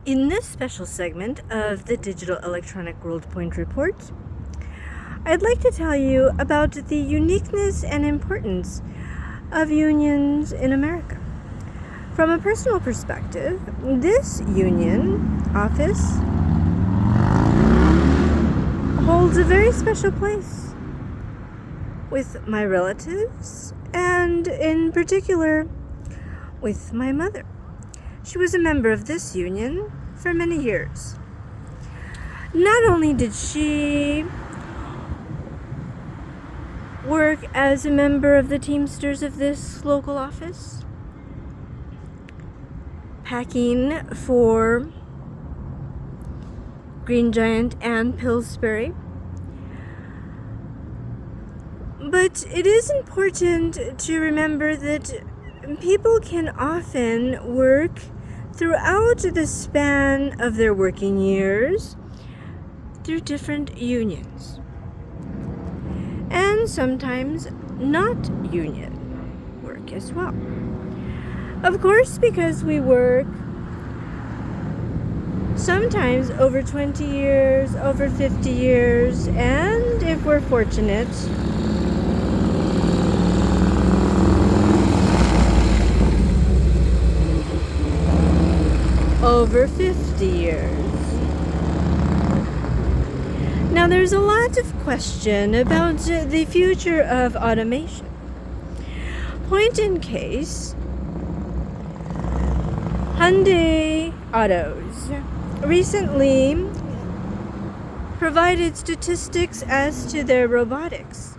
In this special segment of the Digital Electronic World Point Report, I'd like to tell you about the uniqueness and importance of unions in America. From a personal perspective, this union office holds a very special place with my relatives and in particular with my mother. She was a member of this union for many years. Not only did she work as a member of the Teamsters of this local office, packing for Green Giant and Pillsbury, but it is important to remember that people can often work throughout the span of their working years through different unions, and sometimes not union work as well. Of course, because we work sometimes over 20 years, over 50 years, and if we're fortunate, over 50 years. Now, there's a lot of question about the future of automation. Point in case, Hyundai Autos recently provided statistics as to their robotics.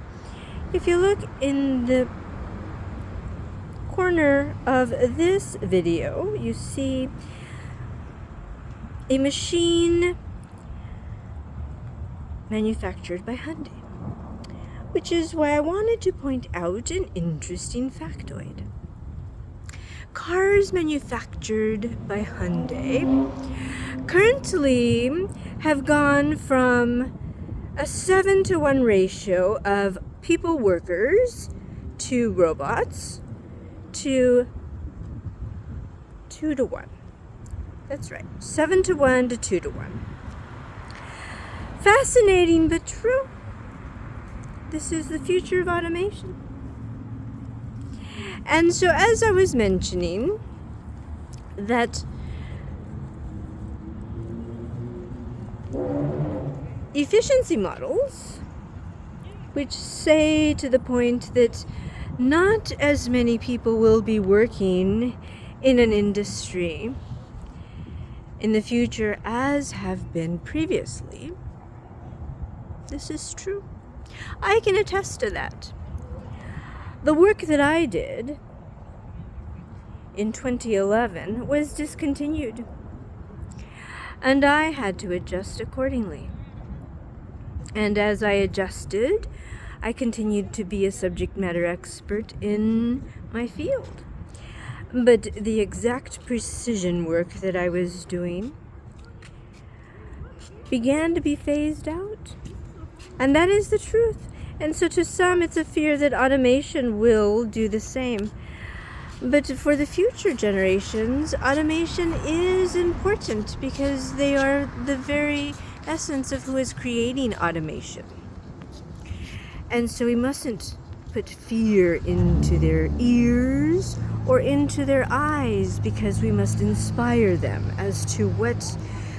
If you look in the corner of this video, you see a machine manufactured by Hyundai, which is why I wanted to point out an interesting factoid. Cars manufactured by Hyundai currently have gone from a 7-to-1 ratio of people workers to robots to 2-to-1. That's right, 7-to-1 to 2-to-1. Fascinating but true. This is the future of automation. And so, as I was mentioning, that efficiency models, which say to the point that not as many people will be working in an industry in the future as have been previously, this is true. I can attest to that. The work that I did in 2011 was discontinued, and I had to adjust accordingly. And as I adjusted, I continued to be a subject matter expert in my field. But the exact precision work that I was doing began to be phased out. And that is the truth. And so to some, it's a fear that automation will do the same. But for the future generations, automation is important because they are the very essence of who is creating automation. And so we mustn't put fear into their ears or into their eyes, because we must inspire them as to what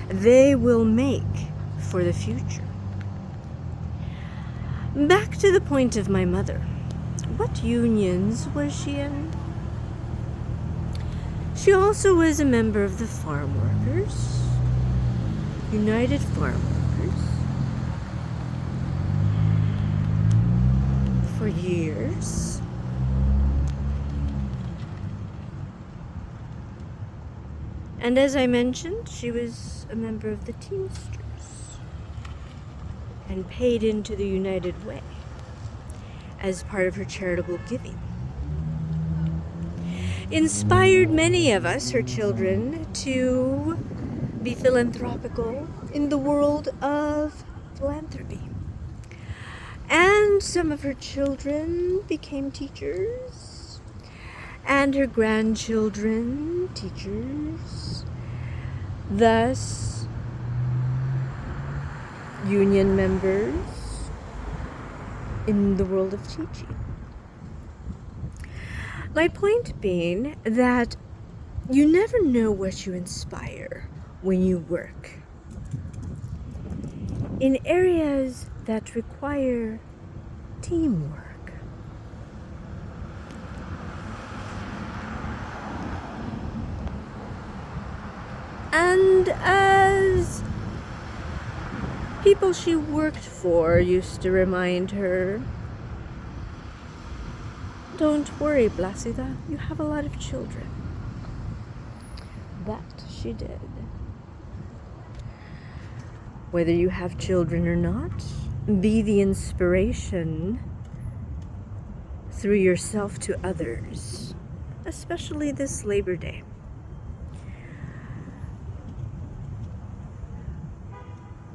they will make for the future. Back to the point of my mother. What unions was she in? She also was a member of the Farm Workers, United Farm Workers, for years. And as I mentioned, she was a member of the Teamsters and paid into the United Way as part of her charitable giving. Inspired many of us, her children, to be philanthropical in the world of philanthropy. And some of her children became teachers, and her grandchildren teachers, Thus, union members in the world of teaching. My point being that you never know what you inspire when you work in areas that require teamwork. And as people she worked for used to remind her, don't worry, Blasida, you have a lot of children. That she did. Whether you have children or not, be the inspiration through yourself to others, especially this Labor Day.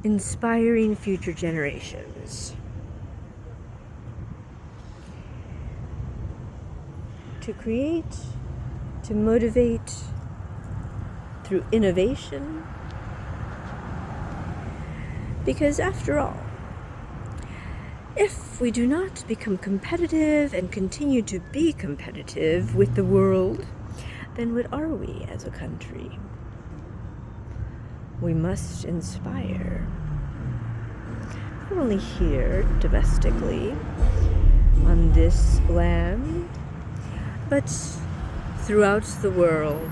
Inspiring future generations to create, to motivate through innovation. Because after all, if we do not become competitive and continue to be competitive with the world, then what are we as a country? We must inspire, not only here domestically on this land, but throughout the world.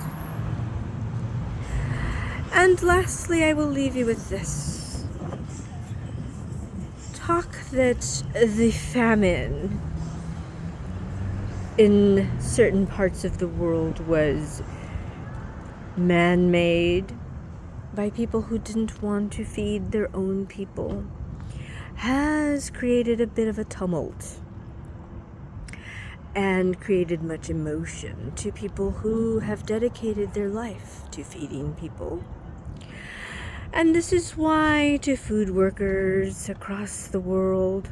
And lastly, I will leave you with this. Talk that the famine in certain parts of the world was man-made by people who didn't want to feed their own people has created a bit of a tumult and created much emotion to people who have dedicated their life to feeding people. And this is why to food workers across the world,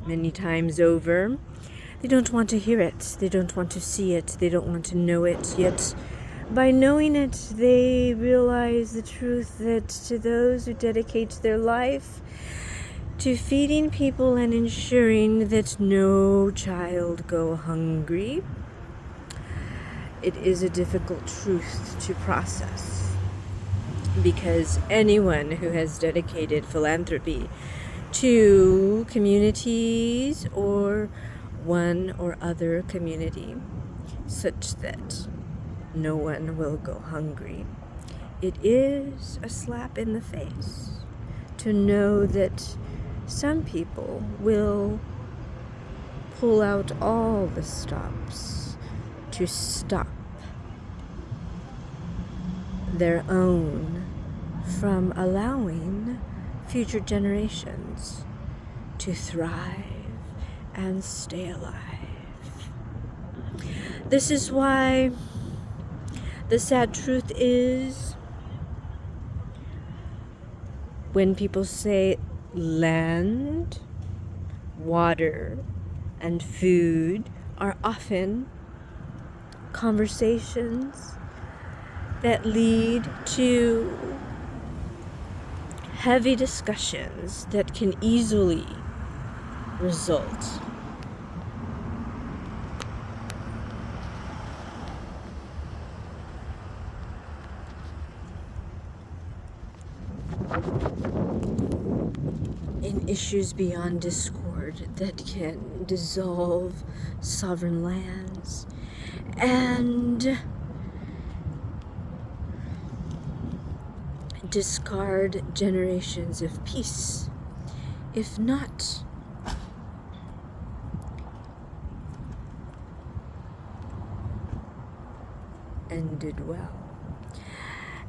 many times over, they don't want to hear it, they don't want to see it, they don't want to know it, yet by knowing it, they realize the truth that to those who dedicate their life to feeding people and ensuring that no child go hungry, it is a difficult truth to process. Because anyone who has dedicated philanthropy to communities or one or other community such that no one will go hungry, it is a slap in the face to know that some people will pull out all the stops to stop their own from allowing future generations to thrive and stay alive. This is why the sad truth is, when people say land, water, and food are often conversations that lead to heavy discussions that can easily result in issues beyond discord that can dissolve sovereign lands and discard generations of peace, if not ended well.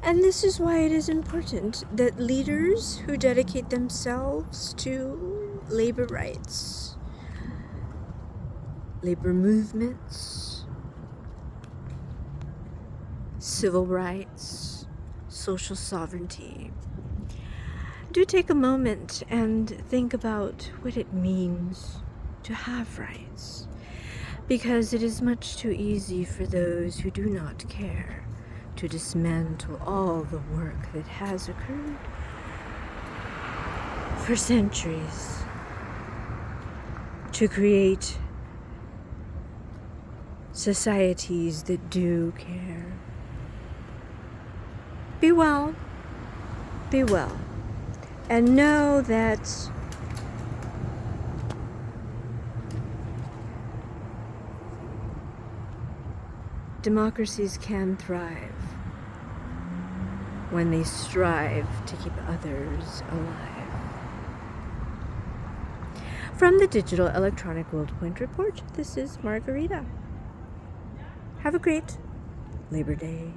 And this is why it is important that leaders who dedicate themselves to labor rights, labor movements, civil rights, social sovereignty, do take a moment and think about what it means to have rights, because it is much too easy for those who do not care to dismantle all the work that has occurred for centuries to create societies that do care. Be well, and know that democracies can thrive when they strive to keep others alive. From the Digital Electronic World Point Report, this is Margarita. Have a great Labor Day.